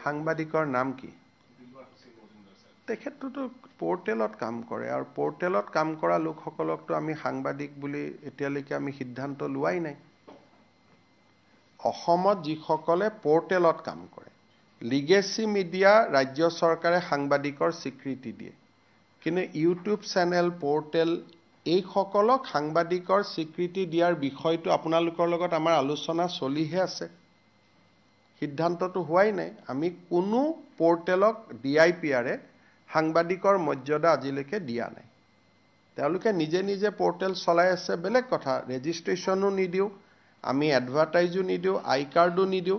সাংবাদিকৰ নাম কি তেখেতটো পোৰ্টেলত কাম কৰে আৰু পোৰ্টেলত কাম কৰা লোকসকলকতো আমি সাংবাদিক বুলি এতিয়ালৈকে আমি সিদ্ধান্ত লোৱাই নাই অসমত যিসকলে পোৰ্টেলত কাম কৰে লিগেসি মিডিয়া ৰাজ্য চৰকাৰে সাংবাদিকৰ স্বীকৃতি দিয়ে কিন্তু ইউটিউব চেনেল পোৰ্টেল এই সকলক সাংবাদিকৰ স্বীকৃতি দিয়াৰ বিষয়টো আপোনালোকৰ লগত আমাৰ আলোচনা চলিহে আছে সিদ্ধান্তটো হোৱাই নাই আমি কোনো পোৰ্টেলক ডিআইপিআৰে সাংবাদিকৰ মৰ্যাদা আজিলৈকে দিয়া নাই তেওঁলোকে নিজে নিজে পোৰ্টেল চলাই আছে বেলেগ কথা ৰেজিষ্ট্ৰেচনো নিদিও আমি এডভাৰটাইজো নিদিও আই কাৰ্ডো নিদিও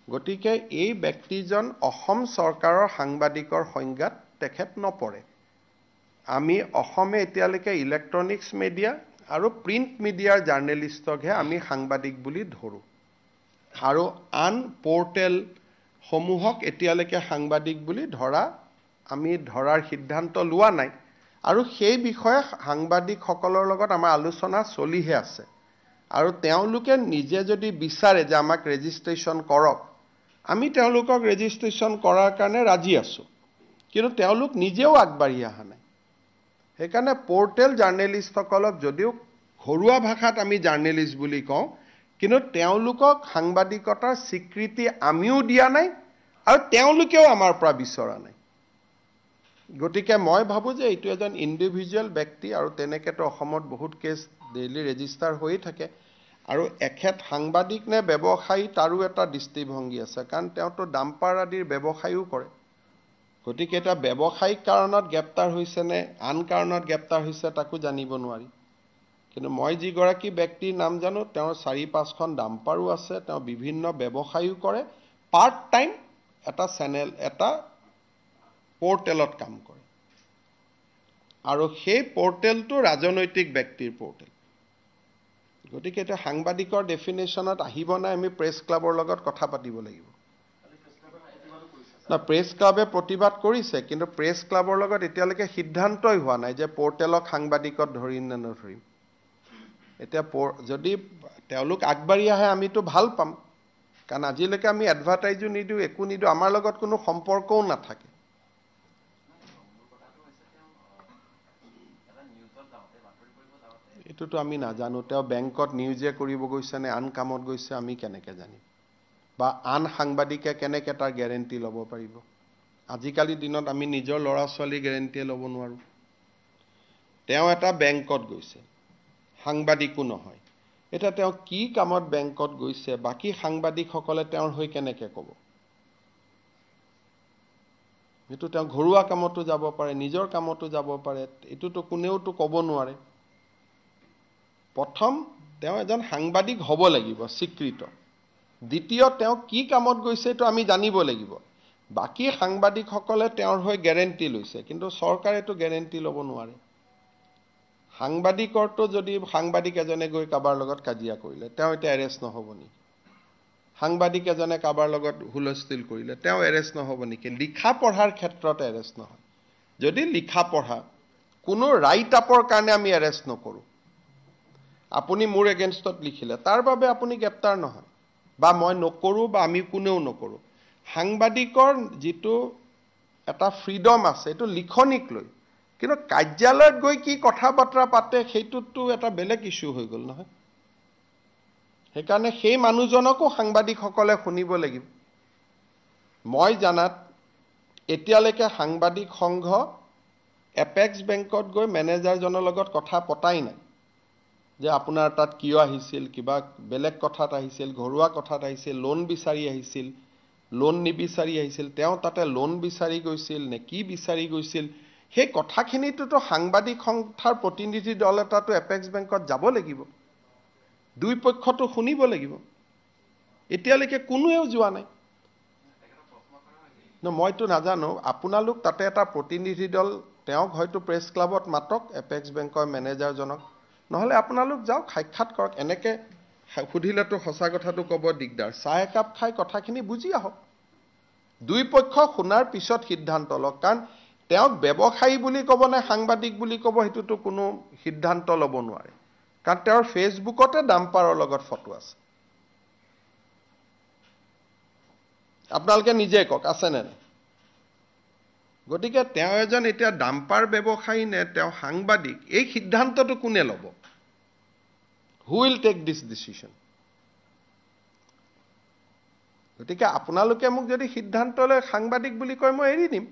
গতিকে এই ব্যক্তিজন অসম চৰকাৰৰ সাংবাদিকৰ সংজ্ঞাত তেখেত নপৰে আমি অসমে এতিয়ালৈকে ইলেক্ট্ৰনিক্স মিডিয়া আৰু প্ৰিণ্ট মিডিয়াৰ জাৰ্নেলিষ্টকহে আমি সাংবাদিক বুলি ধৰো আৰু আন পোৰ্টেল সমূহক এতিয়ালৈকে সাংবাদিক বুলি আমি ধৰাৰ সিদ্ধান্ত লোৱা নাই আৰু সেই বিষয়ে সাংবাদিকসকলৰ লগত আমাৰ আলোচনা চলিহে আছে আৰু তেওঁলোকে নিজে যদি বিচাৰে যে আমাক ৰেজিষ্ট্ৰেচন কৰক আমি তেওঁলোকক ৰেজিষ্ট্ৰেচন কৰাৰ কাৰণে ৰাজি আছো কিন্তু তেওঁলোক নিজেও আগবাঢ়ি অহা নাই সেইকাৰণে পোৰ্টেল জাৰ্নেলিষ্টসকলক যদিও ঘৰুৱা ভাষাত আমি জাৰ্নেলিষ্ট বুলি কওঁ কিন্তু তেওঁলোকক সাংবাদিকতাৰ স্বীকৃতি আমিও দিয়া নাই আৰু তেওঁলোকেও আমাৰ পৰা বিচৰা নাই গতিকে মই ভাবো যে এইটো এজন ইন্ডিভিজুৱেল ব্যক্তি আৰু তেনেকেতো অসমত বহুত কেছ ডেইলি ৰেজিষ্টাৰ হৈ থাকে আৰু এখেত সাংবাদিক নে ব্যৱসায়ী তাৰো এটা দৃষ্টিভংগী আছে কাৰণ তেওঁতো ডাম্পাৰ আদিৰ ব্যৱসায়ও কৰে গতিকে এটা ব্যৱসায়িক কাৰণত গ্ৰেপ্তাৰ হৈছে নে আন কাৰণত গ্ৰেপ্তাৰ হৈছে তাকো জানিব নোৱাৰি কিন্তু মই যিগৰাকী ব্যক্তিৰ নাম জানো তেওঁৰ 4-5খন ডাম্পাৰো আছে তেওঁ বিভিন্ন ব্যৱসায়ও কৰে পাৰ্ট টাইম এটা চেনেল এটা পোৰ্টেলত কাম কৰে আৰু সেই পোৰ্টেলটো ৰাজনৈতিক ব্যক্তিৰ পোৰ্টেল গতিকে এটা সাংবাদিকৰ ডেফিনেশ্যনত আহিব নাই আমি প্ৰেছ ক্লাবৰ লগত কথা পাতিব লাগিব না প্ৰেছ ক্লাবে প্ৰতিবাদ কৰিছে কিন্তু প্ৰেছ ক্লাবৰ লগত এতিয়ালৈকে সিদ্ধান্তই হোৱা নাই যে পোৰ্টেলক সাংবাদিকত ধৰিম নে নধৰিম এতিয়া যদি তেওঁলোক আগবাঢ়ি আহে আমিতো ভাল পাম কাৰণ আজিলৈকে আমি এডভাৰটাইজো নিদিও একো নিদিও আমাৰ লগত কোনো সম্পৰ্কও নাথাকে এটোতো আমি নাজানো তেওঁ বেংকত নিউজে কৰিব গৈছে নে আন কামত গৈছে আমি কেনেকে জানিম বা আন সাংবাদিকে কেনেকে তাৰ গ্যাৰেন্টি ল'ব পাৰিব আজিকালি দিনত আমি নিজৰ ল'ৰা ছোৱালী গ্যাৰেন্টি ল'ব নোৱাৰো তেওঁ এটা বেংকত গৈছে সাংবাদিকো নহয় এটা তেওঁ কি কামত বেংকত গৈছে বাকি সাংবাদিকসকলে তেওঁৰ হৈ কেনেকে ক'ব এটো তেওঁ ঘৰুৱা কামতো যাব পাৰে নিজৰ কামতো যাব পাৰে এটোতো কোনেওতো ক'ব নোৱাৰে প্ৰথম তেওঁ এজন সাংবাদিক হ'ব লাগিব স্বীকৃত দ্বিতীয় তেওঁ কি কামত গৈছে তো আমি জানিব লাগিব বাকি সাংবাদিকসকলে তেওঁৰ হৈ গ্যাৰেন্টি লৈছে কিন্তু চৰকাৰে তো গ্যাৰেন্টি ল'ব নোৱাৰে সাংবাদিকৰটো যদি সাংবাদিক এজনে গৈ কাবাৰ লগত কাজিয়া কৰিলে তেওঁ এটা এৰেষ্ট নহব নি সাংবাদিক এজনে কাবাৰ লগত হুলস্থুল কৰিলে তেওঁ এৰেষ্ট নহব নেকি লিখা পঢ়াৰ ক্ষেত্ৰত এৰেষ্ট নহয় যদি লিখা পঢ়া কোনো ৰাইট আপৰ কাৰণে আমি এৰেষ্ট নকৰো আপুনি মোৰ এগেইনষ্টত লিখিলে তাৰ বাবে আপুনি গ্ৰেপ্তাৰ নহয় বা মই নকৰো বা আমি কোনেও নকৰো সাংবাদিকৰ যেটো এটা ফ্ৰীডম আছে এটো লিখনিক লৈ কিন্তু কাৰ্যালয়ত গৈ কি কথা বাৰ্তা পাতে সেইটোতো এটা বেলেগ ইস্যু হৈ গল নহয় সেইকাৰণে সেই মানুহজনকো সাংবাদিকসকলে শুনিব লাগিব মই জানাত এতিয়ালৈকে সাংবাদিক সংঘ এপেক্স বেংকত গৈ মেনেজাৰজনৰ লগত কথা পতাই নাই যে আপোনাৰ তাত কিয় আহিছিল কিবা বেলেগ কথাত আহিছিল ঘৰুৱা কথাত আহিছিল লোন বিচাৰি আহিছিল লোন নিবিচাৰি আহিছিল তেওঁ তাতে লোন বিচাৰি গৈছিল নে কি বিচাৰি গৈছিল সেই কথাখিনিটো সাংবাদিক সংস্থাৰ প্ৰতিনিধি দল এটাটো এপেক্স বেংকত যাব লাগিব দুই পক্ষটো শুনিব লাগিব এতিয়ালৈকে কোনোৱেও যোৱা নাই মইতো নাজানো আপোনালোক তাতে এটা প্ৰতিনিধি দল তেওঁক হয়তো প্ৰেছ ক্লাবত মাতক এপেক্স বেংকৰ মেনেজাৰজনক নহলে আপোনালোক যাওক সাক্ষাৎ কৰক এনেকে সুধিলেতো সঁচা কথাটো ক'ব দিগদাৰ চাহ একাপ খাই কথাখিনি বুজি আহক দুই পক্ষ শুনাৰ পিছত সিদ্ধান্ত লওক কাৰণ তেওঁক ব্যৱসায়ী বুলি ক'ব নে সাংবাদিক বুলি ক'ব হেতুটো কোনো সিদ্ধান্ত ল'ব নোৱাৰে কাৰণ তেওঁৰ ফেসবুকতে ডাম্পাৰৰ লগত ফটো আছে আপোনালোকে নিজে কওক আছেনে নাই গতিকে তেওঁ এজন এতিয়া ডাম্পাৰ ব্যৱসায়ী নে তেওঁ সাংবাদিক এই সিদ্ধান্তটো কোনে ল'ব who will take this decision গতিকে আপোনালোকে মোক যদি সিদ্ধান্ত লয় সাংবাদিক বুলি কয় মই এৰি দিম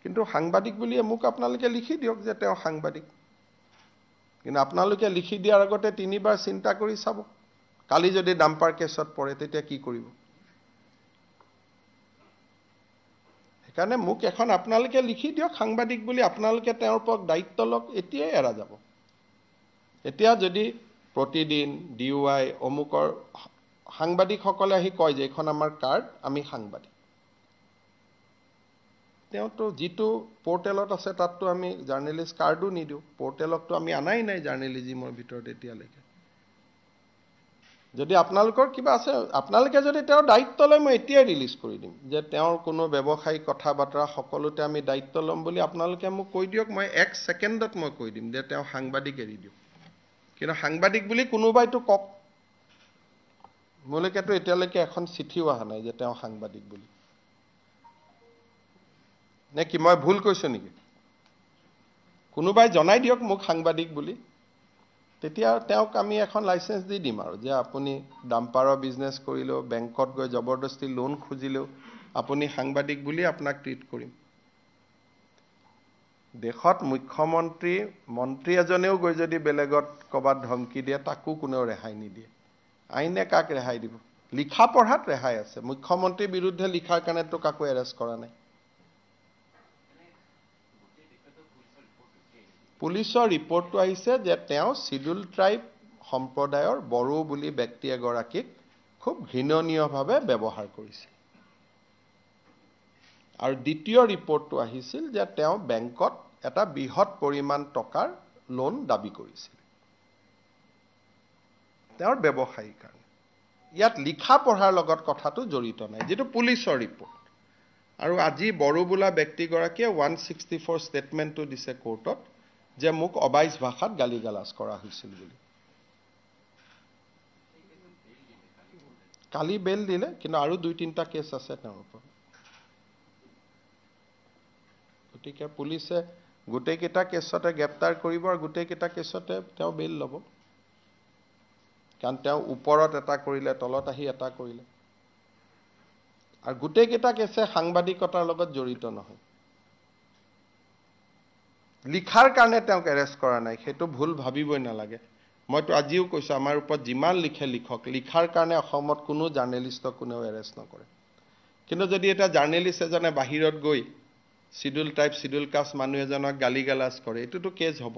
কিন্তু সাংবাদিক বুলি মোক আপোনালোকে লিখি দিয়ক যে তেওঁ সাংবাদিক কিন্তু আপোনালোকে লিখি দিয়াৰ আগতে তিনিবাৰ চিন্তা কৰি চাব কালি যদি ডাম্পাৰ কেছত পৰে তেতিয়া কি কৰিব সেইকাৰণে মোক এখন আপোনালোকে লিখি দিয়ক সাংবাদিক বুলি আপোনালোকে তেওঁৰ ওপৰত দায়িত্ব লওক এতিয়াই এৰা যাব এতিয়া যদি প্ৰতিদিন ডিউআই অমুকৰ সাংবাদিকসকলে আহি কয় যে এখন আমাৰ কাৰ্ড আমি সাংবাদিক তেওঁতো যিটো পোৰ্টেলত আছে তাততো আমি জাৰ্নেলিষ্ট কাৰ্ডো নিদিওঁ পোৰ্টেলকতো আমি আনাই নাই জাৰ্নেলিজিমৰ ভিতৰত এতিয়ালৈকে যদি আপোনালোকৰ কিবা আছে আপোনালোকে যদি তেওঁৰ দায়িত্ব লয় মই এতিয়াই ৰিলিজ কৰি দিম যে তেওঁৰ কোনো ব্যৱসায়িক কথা বাৰ্তা সকলোতে আমি দায়িত্ব ল'ম বুলি আপোনালোকে মোক কৈ দিয়ক মই 1 ছেকেণ্ডত মই কৈ দিম যে তেওঁ সাংবাদিক এৰি দিওঁ কিন্তু সাংবাদিক বুলি কোনোবাইতো কওক মোলৈকেতো এতিয়ালৈকে এখন চিঠিও অহা নাই যে তেওঁ সাংবাদিক বুলি নে কি মই ভুল কৈছো নেকি কোনোবাই জনাই দিয়ক মোক সাংবাদিক বুলি তেতিয়া তেওঁক আমি এখন লাইসেন্স দি দিম আৰু যে আপুনি ডাম্পাৰৰ বিজনেছ কৰিলেও বেংকত গৈ জবৰদস্তি লোন খুজিলেও আপুনি সাংবাদিক বুলি আপোনাক ট্ৰিট কৰিম দেশত মুখ্যমন্ত্ৰী মন্ত্ৰী এজনেও গৈ যদি বেলেগত কবাত ধমকি দিয়ে তাকো কোনেও ৰেহাই নিদিয়ে আইনে কাক ৰেহাই দিব লিখা পঢ়াত ৰেহাই আছে মুখ্যমন্ত্ৰীৰ বিৰুদ্ধে লিখাৰ কাৰণেতো কাকো এৰেষ্ট কৰা নাই পুলিচৰ ৰিপৰ্টটো আহিছে যে তেওঁ শিডিউল ট্ৰাইব সম্প্ৰদায়ৰ বড়ো বুলি ব্যক্তি এগৰাকীক খুব ঘৃণনীয়ভাৱে ব্যৱহাৰ কৰিছিল আৰু দ্বিতীয় ৰিপৰ্টটো আহিছিল যে তেওঁ বেংকত এটা বৃহৎ পৰিমাণ টকাৰ লোন দাবী কৰিছিল তেওঁৰ ব্যৱসায়িক কাৰণে ইয়াত লিখা পঢ়াৰ লগত কথাটো জড়িত নাই যেটো পুলিচৰ ৰিপৰ্ট আৰু আজি বড়ো বোলা ব্যক্তিগৰাকীয়ে 164 ষ্টেটমেণ্টটো দিছে কোৰ্টত যে মোক অবাইজ ভাষাত গালিগালাজ কৰা হৈছিল বুলি কালি বেল দিলে কিন্তু আৰু 2-3টা কেছ আছে তেওঁৰ ওপৰত গতিকে পুলিচে গোটেই কেইটা কেছতে গ্ৰেপ্তাৰ কৰিব আৰু গোটেই কেইটা কেছতে তেওঁ বেল ল'ব কাৰণ তেওঁ ওপৰত এটা কৰিলে তলত আহি এটা কৰিলে আৰু গোটেই কেইটা কেছে সাংবাদিকতাৰ লগত জড়িত নহয় লিখাৰ কাৰণে তেওঁক এৰেষ্ট কৰা নাই সেইটো ভুল ভাবিবই নালাগে মইতো আজিও কৈছো আমাৰ ওপৰত যিমান লিখে লিখক লিখাৰ কাৰণে অসমত কোনো জাৰ্নেলিষ্টক কোনেও এৰেষ্ট নকৰে কিন্তু যদি এটা জাৰ্নেলিষ্ট এজনে বাহিৰত গৈ শিডিউল টাইপ শিডিউল কাষ্ট মানুহ এজনক গালিগালাজ কৰে এটোতো কেছ হ'ব